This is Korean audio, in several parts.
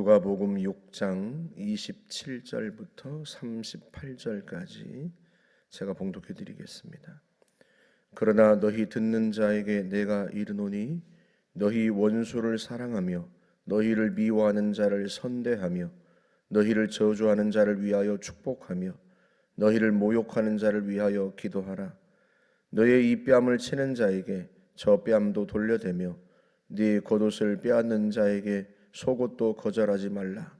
누가복음 6장 27절부터 38절까지 제가 봉독해 드리겠습니다. 그러나 너희 듣는 자에게 내가 이르노니 너희 원수를 사랑하며 너희를 미워하는 자를 선대하며 너희를 저주하는 자를 위하여 축복하며 너희를 모욕하는 자를 위하여 기도하라. 너의 이 뺨을 치는 자에게 저 뺨도 돌려대며 네 겉옷을 빼앗는 자에게 속옷도 거절하지 말라.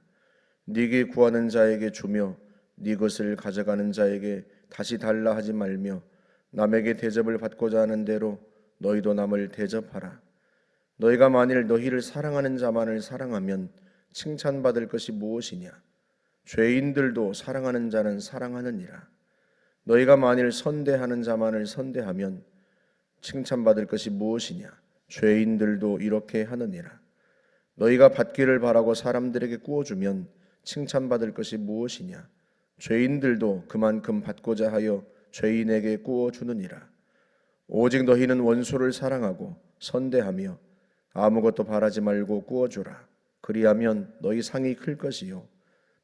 네게 구하는 자에게 주며 네 것을 가져가는 자에게 다시 달라 하지 말며 남에게 대접을 받고자 하는 대로 너희도 남을 대접하라. 너희가 만일 너희를 사랑하는 자만을 사랑하면 칭찬받을 것이 무엇이냐? 죄인들도 사랑하는 자는 사랑하느니라. 너희가 만일 선대하는 자만을 선대하면 칭찬받을 것이 무엇이냐? 죄인들도 이렇게 하느니라. 너희가 받기를 바라고 사람들에게 구워주면 칭찬받을 것이 무엇이냐? 죄인들도 그만큼 받고자 하여 죄인에게 구워주느니라. 오직 너희는 원수를 사랑하고 선대하며 아무것도 바라지 말고 구워주라. 그리하면 너희 상이 클 것이요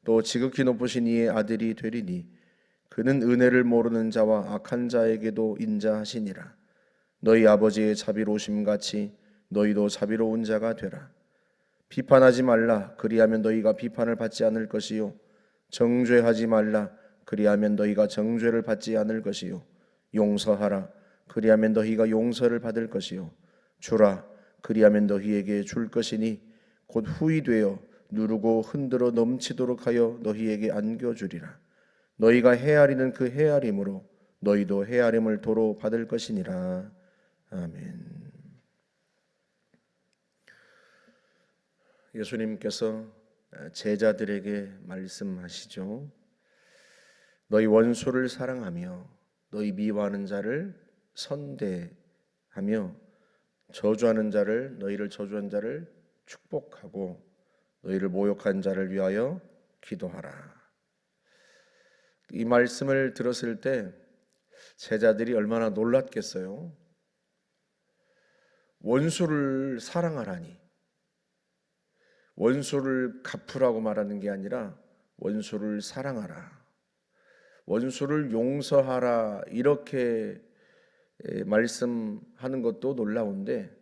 또 지극히 높으신 이의 아들이 되리니 그는 은혜를 모르는 자와 악한 자에게도 인자하시니라. 너희 아버지의 자비로우심 같이 너희도 자비로운 자가 되라. 비판하지 말라. 그리하면 너희가 비판을 받지 않을 것이요 정죄하지 말라. 그리하면 너희가 정죄를 받지 않을 것이요 용서하라. 그리하면 너희가 용서를 받을 것이요 주라. 그리하면 너희에게 줄 것이니 곧 후히 되어 누르고 흔들어 넘치도록 하여 너희에게 안겨주리라. 너희가 헤아리는 그 헤아림으로 너희도 헤아림을 도로 받을 것이니라. 아멘. 예수님께서 제자들에게 말씀하시죠. 너희 원수를 사랑하며 너희 미워하는 자를 선대하며 저주하는 자를 너희를 저주한 자를 축복하고 너희를 모욕한 자를 위하여 기도하라. 이 말씀을 들었을 때 제자들이 얼마나 놀랐겠어요. 원수를 사랑하라니, 원수를 갚으라고 말하는 게 아니라 원수를 사랑하라, 원수를 용서하라 이렇게 말씀하는 것도 놀라운데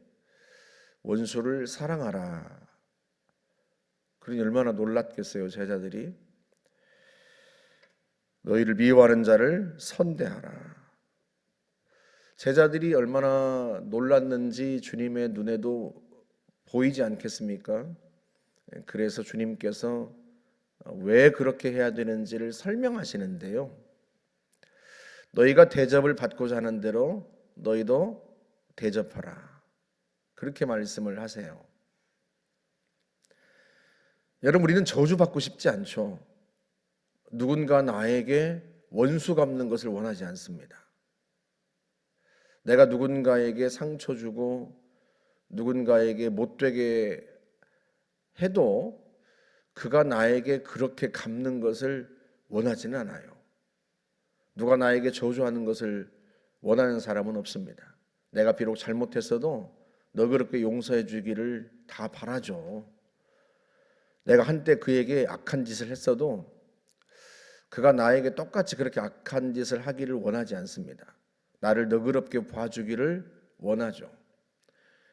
원수를 사랑하라, 그러니 얼마나 놀랐겠어요. 제자들이 너희를 미워하는 자를 선대하라. 제자들이 얼마나 놀랐는지 주님의 눈에도 보이지 않겠습니까? 그래서 주님께서 왜 그렇게 해야 되는지를 설명하시는데요. 너희가 대접을 받고자 하는 대로 너희도 대접하라. 그렇게 말씀을 하세요. 여러분, 우리는 저주받고 싶지 않죠. 누군가 나에게 원수 갚는 것을 원하지 않습니다. 내가 누군가에게 상처 주고 누군가에게 못되게 해도 그가 나에게 그렇게 갚는 것을 원하지는 않아요. 누가 나에게 저주하는 것을 원하는 사람은 없습니다. 내가 비록 잘못했어도 너그럽게 용서해 주기를 다 바라죠. 내가 한때 그에게 악한 짓을 했어도 그가 나에게 똑같이 그렇게 악한 짓을 하기를 원하지 않습니다. 나를 너그럽게 봐주기를 원하죠.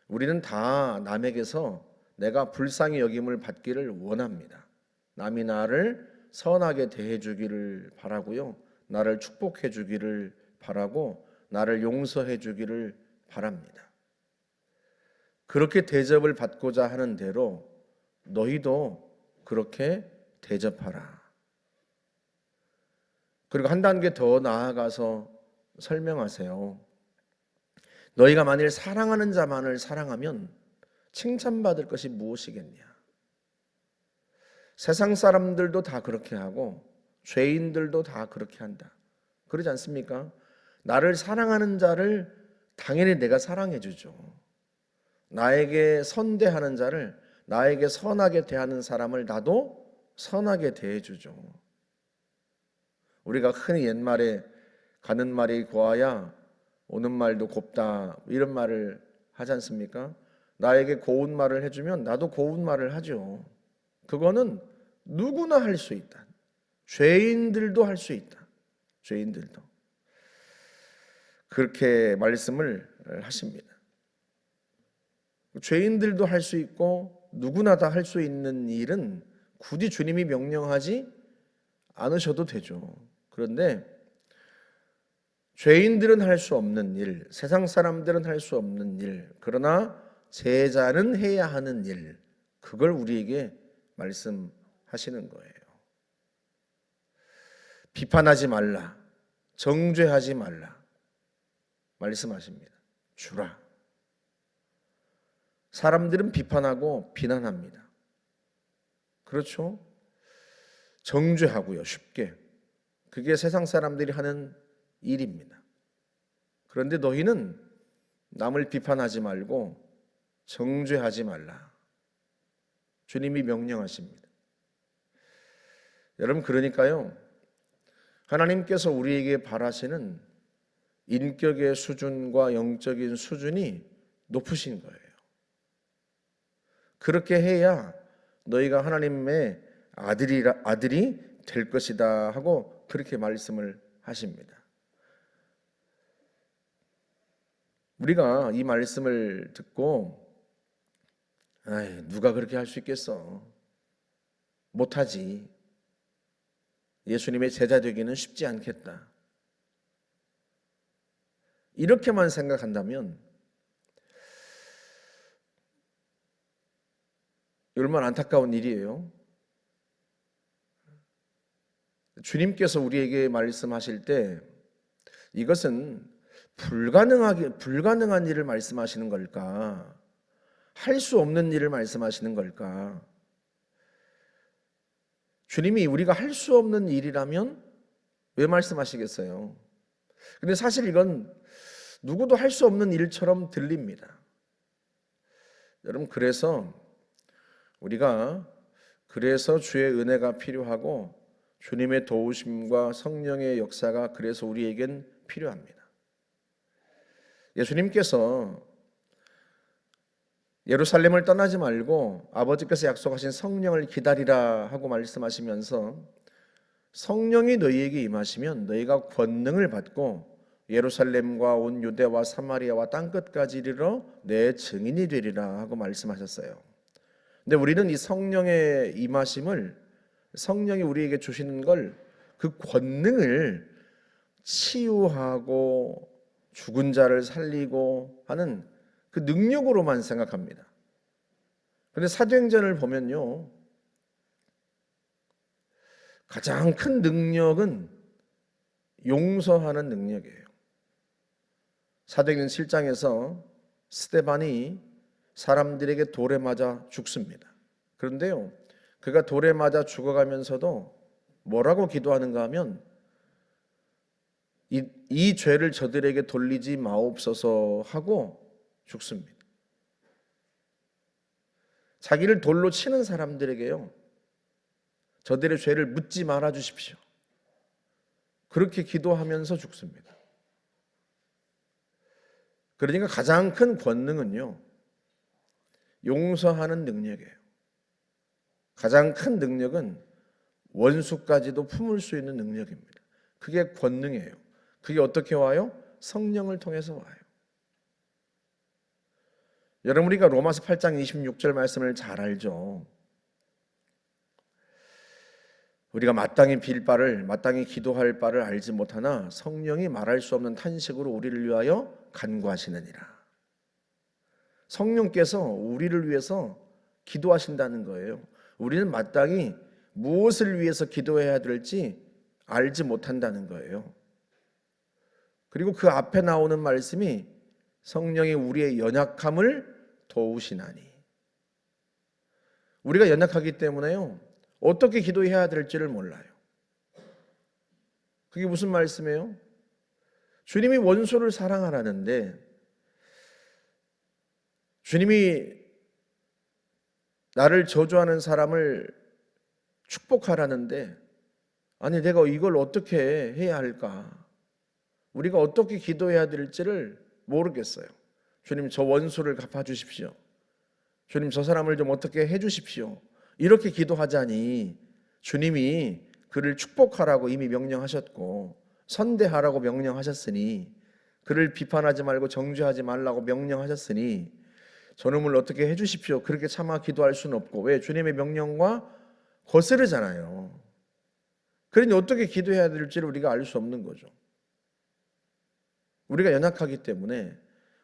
우리는 다 남에게서 내가 불쌍히 여김을 받기를 원합니다. 남이 나를 선하게 대해 주기를 바라고요, 나를 축복해 주기를 바라고 나를 용서해 주기를 바랍니다. 그렇게 대접을 받고자 하는 대로 너희도 그렇게 대접하라. 그리고 한 단계 더 나아가서 설명하세요. 너희가 만일 사랑하는 자만을 사랑하면 칭찬받을 것이 무엇이겠냐? 세상 사람들도 다 그렇게 하고 죄인들도 다 그렇게 한다. 그러지 않습니까? 나를 사랑하는 자를 당연히 내가 사랑해 주죠. 나에게 선대하는 자를, 나에게 선하게 대하는 사람을 나도 선하게 대해 주죠. 우리가 흔히 옛말에 가는 말이 고와야 오는 말도 곱다 이런 말을 하지 않습니까? 나에게 고운 말을 해주면 나도 고운 말을 하죠. 그거는 누구나 할 수 있다. 죄인들도 할 수 있다. 죄인들도. 그렇게 말씀을 하십니다. 죄인들도 할 수 있고 누구나 다 할 수 있는 일은 굳이 주님이 명령하지 않으셔도 되죠. 그런데 죄인들은 할 수 없는 일, 세상 사람들은 할 수 없는 일, 그러나 제자는 해야 하는 일, 그걸 우리에게 말씀하시는 거예요. 비판하지 말라, 정죄하지 말라 말씀하십니다. 주라. 사람들은 비판하고 비난합니다. 그렇죠? 정죄하고요, 쉽게. 그게 세상 사람들이 하는 일입니다. 그런데 너희는 남을 비판하지 말고 정죄하지 말라. 주님이 명령하십니다. 여러분, 그러니까요, 하나님께서 우리에게 바라시는 인격의 수준과 영적인 수준이 높으신 거예요. 그렇게 해야 너희가 하나님의 아들이 될 것이다 하고 그렇게 말씀을 하십니다. 우리가 이 말씀을 듣고 누가 그렇게 할 수 있겠어? 못하지. 예수님의 제자 되기는 쉽지 않겠다. 이렇게만 생각한다면 얼마나 안타까운 일이에요. 주님께서 우리에게 말씀하실 때 이것은 불가능한 일을 말씀하시는 걸까? 할 수 없는 일을 말씀하시는 걸까? 주님이 우리가 할 수 없는 일이라면 왜 말씀하시겠어요? 근데 사실 이건 누구도 할 수 없는 일처럼 들립니다. 여러분, 그래서 주의 은혜가 필요하고 주님의 도우심과 성령의 역사가 그래서 우리에겐 필요합니다. 예수님께서 예루살렘을 떠나지 말고 아버지께서 약속하신 성령을 기다리라 하고 말씀하시면서 성령이 너희에게 임하시면 너희가 권능을 받고 예루살렘과 온 유대와 사마리아와 땅끝까지 이르러 내 증인이 되리라 하고 말씀하셨어요. 근데 우리는 이 성령의 임하심을, 성령이 우리에게 주시는 걸, 그 권능을 치유하고 죽은 자를 살리고 하는 그 능력으로만 생각합니다. 그런데 사도행전을 보면요, 가장 큰 능력은 용서하는 능력이에요. 사도행전 7장에서 스데반이 사람들에게 돌에 맞아 죽습니다. 그런데요, 그가 돌에 맞아 죽어가면서도 뭐라고 기도하는가 하면 이 죄를 저들에게 돌리지 마옵소서 하고 죽습니다. 자기를 돌로 치는 사람들에게요, 저들의 죄를 묻지 말아 주십시오. 그렇게 기도하면서 죽습니다. 그러니까 가장 큰 권능은요, 용서하는 능력이에요. 가장 큰 능력은 원수까지도 품을 수 있는 능력입니다. 그게 권능이에요. 그게 어떻게 와요? 성령을 통해서 와요. 여러분, 우리가 로마서 8장 26절 말씀을 잘 알죠. 우리가 마땅히 빌 바를, 마땅히 기도할 바를 알지 못하나 성령이 말할 수 없는 탄식으로 우리를 위하여 간구하시느니라. 성령께서 우리를 위해서 기도하신다는 거예요. 우리는 마땅히 무엇을 위해서 기도해야 될지 알지 못한다는 거예요. 그리고 그 앞에 나오는 말씀이 성령이 우리의 연약함을 도우시나니. 우리가 연약하기 때문에요, 어떻게 기도해야 될지를 몰라요. 그게 무슨 말씀이에요? 주님이 원수를 사랑하라는데, 주님이 나를 저주하는 사람을 축복하라는데, 아니 내가 이걸 어떻게 해야 할까? 우리가 어떻게 기도해야 될지를 모르겠어요. 주님, 저 원수를 갚아주십시오. 주님, 저 사람을 좀 어떻게 해주십시오. 이렇게 기도하자니 주님이 그를 축복하라고 이미 명령하셨고 선대하라고 명령하셨으니 그를 비판하지 말고 정죄하지 말라고 명령하셨으니 저놈을 어떻게 해주십시오. 그렇게 차마 기도할 수는 없고, 왜? 주님의 명령과 거스르잖아요. 그러니 어떻게 기도해야 될지를 우리가 알 수 없는 거죠. 우리가 연약하기 때문에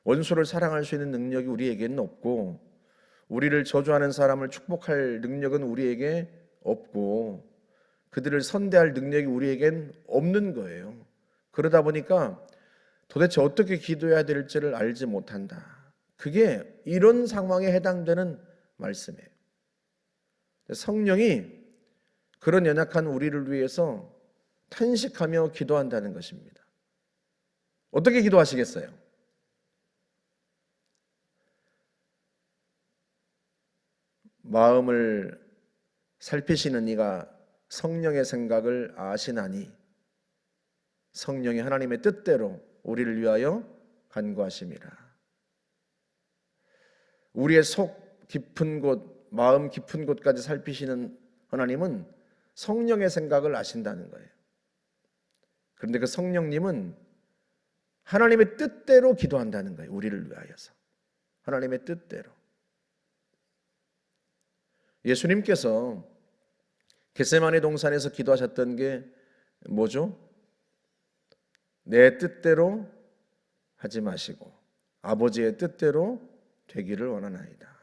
원수를 사랑할 수 있는 능력이 우리에게는 없고, 우리를 저주하는 사람을 축복할 능력은 우리에게 없고, 그들을 선대할 능력이 우리에겐 없는 거예요. 그러다 보니까 도대체 어떻게 기도해야 될지를 알지 못한다. 그게 이런 상황에 해당되는 말씀이에요. 성령이 그런 연약한 우리를 위해서 탄식하며 기도한다는 것입니다. 어떻게 기도하시겠어요? 마음을 살피시는 이가 성령의 생각을 아시나니 성령이 하나님의 뜻대로 우리를 위하여 간구하심이라. 우리의 속 깊은 곳, 마음 깊은 곳까지 살피시는 하나님은 성령의 생각을 아신다는 거예요. 그런데 그 성령님은 하나님의 뜻대로 기도한다는 거예요. 우리를 위하여서. 하나님의 뜻대로. 예수님께서 겟세마네 동산에서 기도하셨던 게 뭐죠? 내 뜻대로 하지 마시고 아버지의 뜻대로 되기를 원하나이다.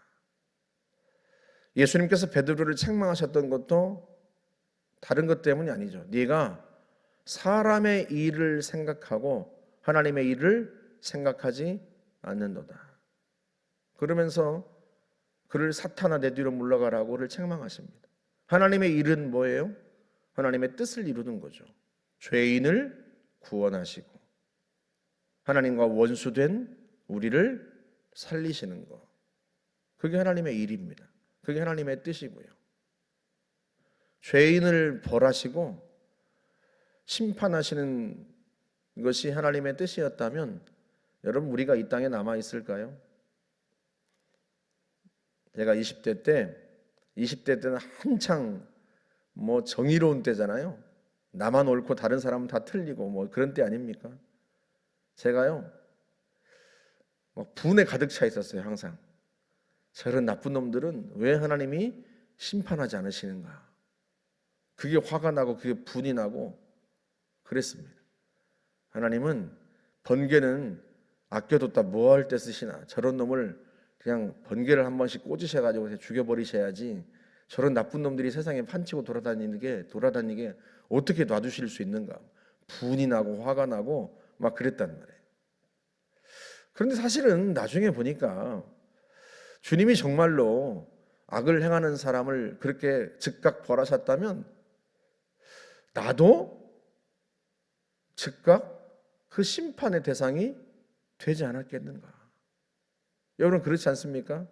예수님께서 베드로를 책망하셨던 것도 다른 것 때문이 아니죠. 네가 사람의 일을 생각하고 하나님의 일을 생각하지 않는도다. 그러면서 그를 사탄아 내 뒤로 물러가라고 그를 책망하십니다. 하나님의 일은 뭐예요? 하나님의 뜻을 이루는 거죠. 죄인을 구원하시고 하나님과 원수된 우리를 살리시는 것. 그게 하나님의 일입니다. 그게 하나님의 뜻이고요. 죄인을 벌하시고 심판하시는 것이 하나님의 뜻이었다면 여러분 우리가 이 땅에 남아 있을까요? 제가 20대 때는 한창 정의로운 때잖아요. 나만 옳고 다른 사람은 다 틀리고 그런 때 아닙니까? 제가요 분에 가득 차 있었어요. 항상 저런 나쁜 놈들은 왜 하나님이 심판하지 않으시는가? 그게 화가 나고 그게 분이 나고 그랬습니다. 하나님은 번개는 아껴뒀다 뭐할 때 쓰시나? 저런 놈을 그냥 번개를 한 번씩 꽂으셔가지고 죽여버리셔야지 저런 나쁜 놈들이 세상에 판치고 돌아다니게 어떻게 놔두실 수 있는가? 분이 나고 화가 나고 막 그랬단 말이에요. 그런데 사실은 나중에 보니까 주님이 정말로 악을 행하는 사람을 그렇게 즉각 벌하셨다면 나도 즉각 그 심판의 대상이 되지 않았겠는가? 여러분 그렇지 않습니까?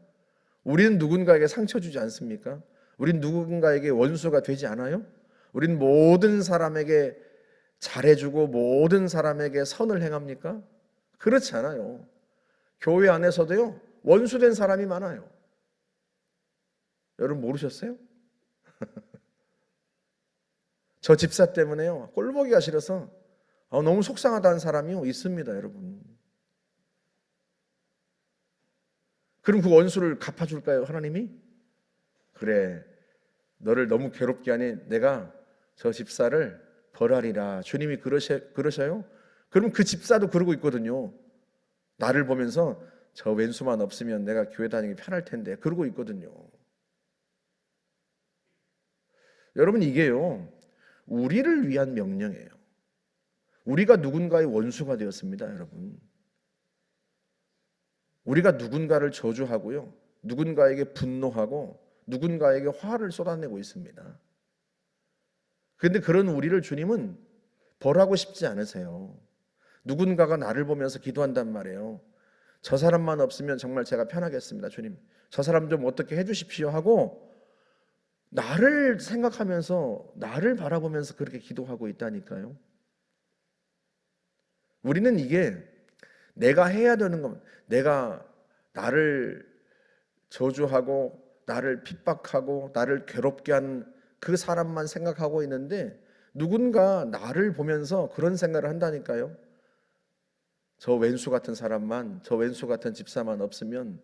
우리는 누군가에게 상처 주지 않습니까? 우린 누군가에게 원수가 되지 않아요? 우린 모든 사람에게 잘해주고 모든 사람에게 선을 행합니까? 그렇지 않아요. 교회 안에서도요 원수된 사람이 많아요. 여러분 모르셨어요? 저 집사 때문에요 꼴보기가 싫어서 너무 속상하다는 사람이 있습니다. 여러분 그럼 그 원수를 갚아줄까요? 하나님이? 그래 너를 너무 괴롭게 하니 내가 저 집사를 벌하리라. 주님이 그러셔요? 그럼 그 집사도 그러고 있거든요. 나를 보면서 저 왼수만 없으면 내가 교회 다니기 편할 텐데 그러고 있거든요. 여러분 이게요 우리를 위한 명령이에요. 우리가 누군가의 원수가 되었습니다. 여러분 우리가 누군가를 저주하고요 누군가에게 분노하고 누군가에게 화를 쏟아내고 있습니다. 그런데 그런 우리를 주님은 벌하고 싶지 않으세요. 누군가가 나를 보면서 기도한단 말이에요. 저 사람만 없으면 정말 제가 편하겠습니다. 주님 저 사람 좀 어떻게 해주십시오 하고 나를 생각하면서 나를 바라보면서 그렇게 기도하고 있다니까요. 우리는 이게 내가 해야 되는 것, 내가 나를 저주하고 나를 핍박하고 나를 괴롭게 한 그 사람만 생각하고 있는데 누군가 나를 보면서 그런 생각을 한다니까요. 저 왼수 같은 사람만, 저 왼수 같은 집사만 없으면,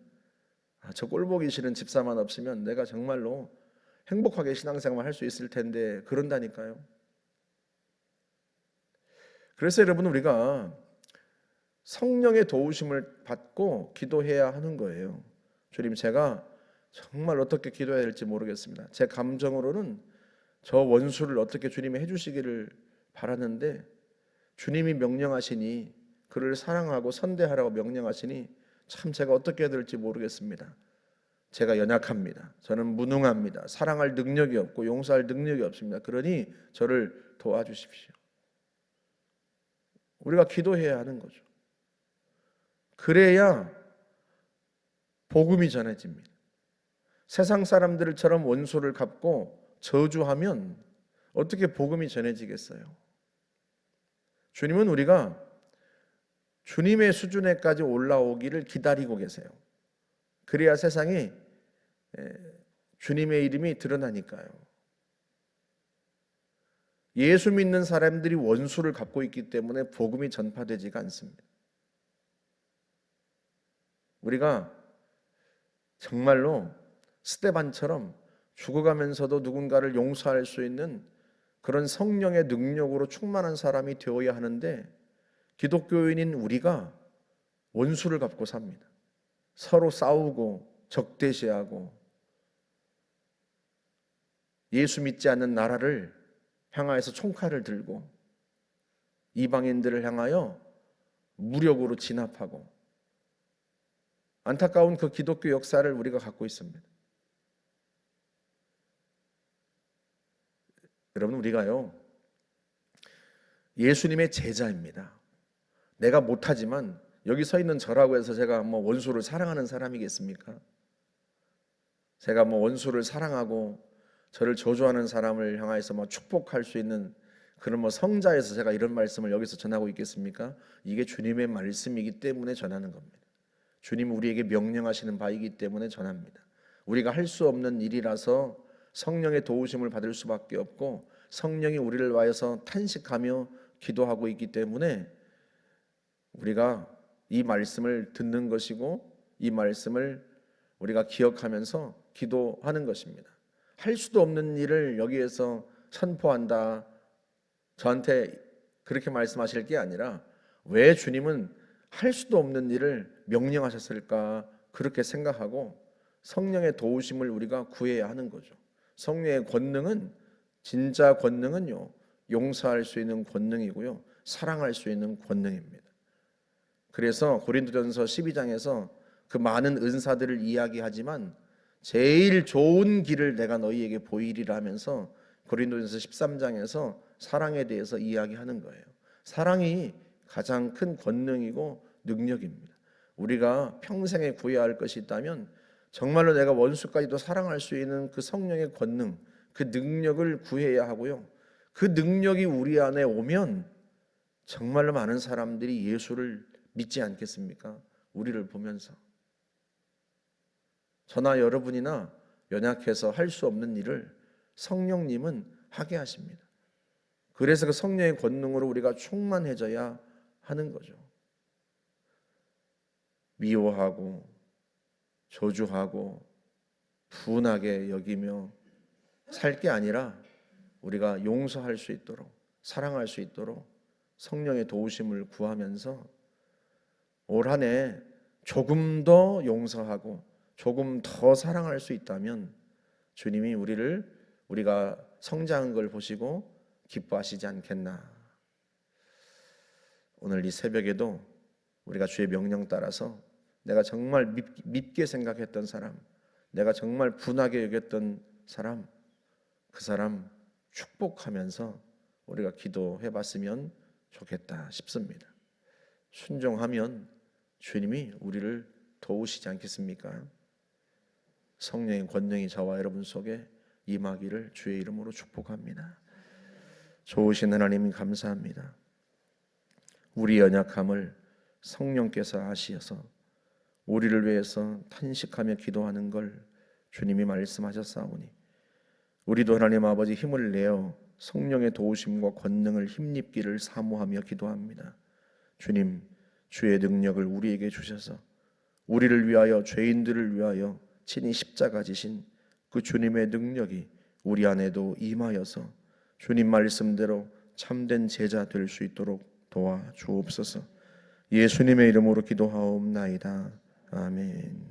저 꼴보기 싫은 집사만 없으면 내가 정말로 행복하게 신앙생활 할 수 있을 텐데 그런다니까요. 그래서 여러분, 우리가 성령의 도우심을 받고 기도해야 하는 거예요. 주님, 제가 정말 어떻게 기도해야 될지 모르겠습니다. 제 감정으로는 저 원수를 어떻게 주님이 해주시기를 바라는데 주님이 명령하시니, 그를 사랑하고 선대하라고 명령하시니 참 제가 어떻게 해야 될지 모르겠습니다. 제가 연약합니다. 저는 무능합니다. 사랑할 능력이 없고 용서할 능력이 없습니다. 그러니 저를 도와주십시오. 우리가 기도해야 하는 거죠. 그래야 복음이 전해집니다. 세상 사람들처럼 원수를 갚고 저주하면 어떻게 복음이 전해지겠어요? 주님은 우리가 주님의 수준에까지 올라오기를 기다리고 계세요. 그래야 세상에 주님의 이름이 드러나니까요. 예수 믿는 사람들이 원수를 갚고 있기 때문에 복음이 전파되지가 않습니다. 우리가 정말로 스데반처럼 죽어가면서도 누군가를 용서할 수 있는 그런 성령의 능력으로 충만한 사람이 되어야 하는데, 기독교인인 우리가 원수를 갚고 삽니다. 서로 싸우고 적대시하고 예수 믿지 않는 나라를 향하여서 총칼을 들고 이방인들을 향하여 무력으로 진압하고, 안타까운 그 기독교 역사를 우리가 갖고 있습니다. 여러분, 우리가요 예수님의 제자입니다. 내가 못하지만 여기 서 있는 저라고 해서 제가 원수를 사랑하는 사람이겠습니까? 제가 원수를 사랑하고 저를 저주하는 사람을 향해서 축복할 수 있는 그런 성자에서 제가 이런 말씀을 여기서 전하고 있겠습니까? 이게 주님의 말씀이기 때문에 전하는 겁니다. 주님 우리에게 명령하시는 바이기 때문에 전합니다. 우리가 할 수 없는 일이라서 성령의 도우심을 받을 수밖에 없고, 성령이 우리를 위하여서 탄식하며 기도하고 있기 때문에 우리가 이 말씀을 듣는 것이고, 이 말씀을 우리가 기억하면서 기도하는 것입니다. 할 수도 없는 일을 여기에서 선포한다, 저한테 그렇게 말씀하실 게 아니라 왜 주님은 할 수도 없는 일을 명령하셨을까, 그렇게 생각하고 성령의 도우심을 우리가 구해야 하는 거죠. 성령의 권능은, 진짜 권능은요 용서할 수 있는 권능이고요, 사랑할 수 있는 권능입니다. 그래서 고린도전서 12장에서 그 많은 은사들을 이야기하지만 제일 좋은 길을 내가 너희에게 보이리라 하면서 고린도전서 13장에서 사랑에 대해서 이야기하는 거예요. 사랑이 가장 큰 권능이고 능력입니다. 우리가 평생에 구해야 할 것이 있다면 정말로 내가 원수까지도 사랑할 수 있는 그 성령의 권능, 그 능력을 구해야 하고요, 그 능력이 우리 안에 오면 정말로 많은 사람들이 예수를 믿지 않겠습니까? 우리를 보면서. 저나 여러분이나 연약해서 할 수 없는 일을 성령님은 하게 하십니다. 그래서 그 성령의 권능으로 우리가 충만해져야 하는 거죠. 미워하고 저주하고 분하게 여기며 살 게 아니라 우리가 용서할 수 있도록, 사랑할 수 있도록 성령의 도우심을 구하면서 올 한 해 조금 더 용서하고 조금 더 사랑할 수 있다면 주님이 우리가 성장한 걸 보시고 기뻐하시지 않겠나. 오늘 이 새벽에도 우리가 주의 명령 따라서 내가 정말 밉게 생각했던 사람, 내가 정말 분하게 여겼던 사람, 그 사람 축복하면서 우리가 기도해 봤으면 좋겠다 싶습니다. 순종하면 주님이 우리를 도우시지 않겠습니까? 성령의 권능이 저와 여러분 속에 임하기를 주의 이름으로 축복합니다. 좋으신 하나님 감사합니다. 우리 연약함을 성령께서 아시어서 우리를 위해서 탄식하며 기도하는 걸 주님이 말씀하셨사오니 우리도 하나님 아버지 힘을 내어 성령의 도우심과 권능을 힘입기를 사모하며 기도합니다. 주님, 주의 능력을 우리에게 주셔서 우리를 위하여, 죄인들을 위하여 친히 십자가 지신 그 주님의 능력이 우리 안에도 임하여서 주님 말씀대로 참된 제자 될 수 있도록 도와 주옵소서. 예수님의 이름으로 기도하옵나이다. 아멘.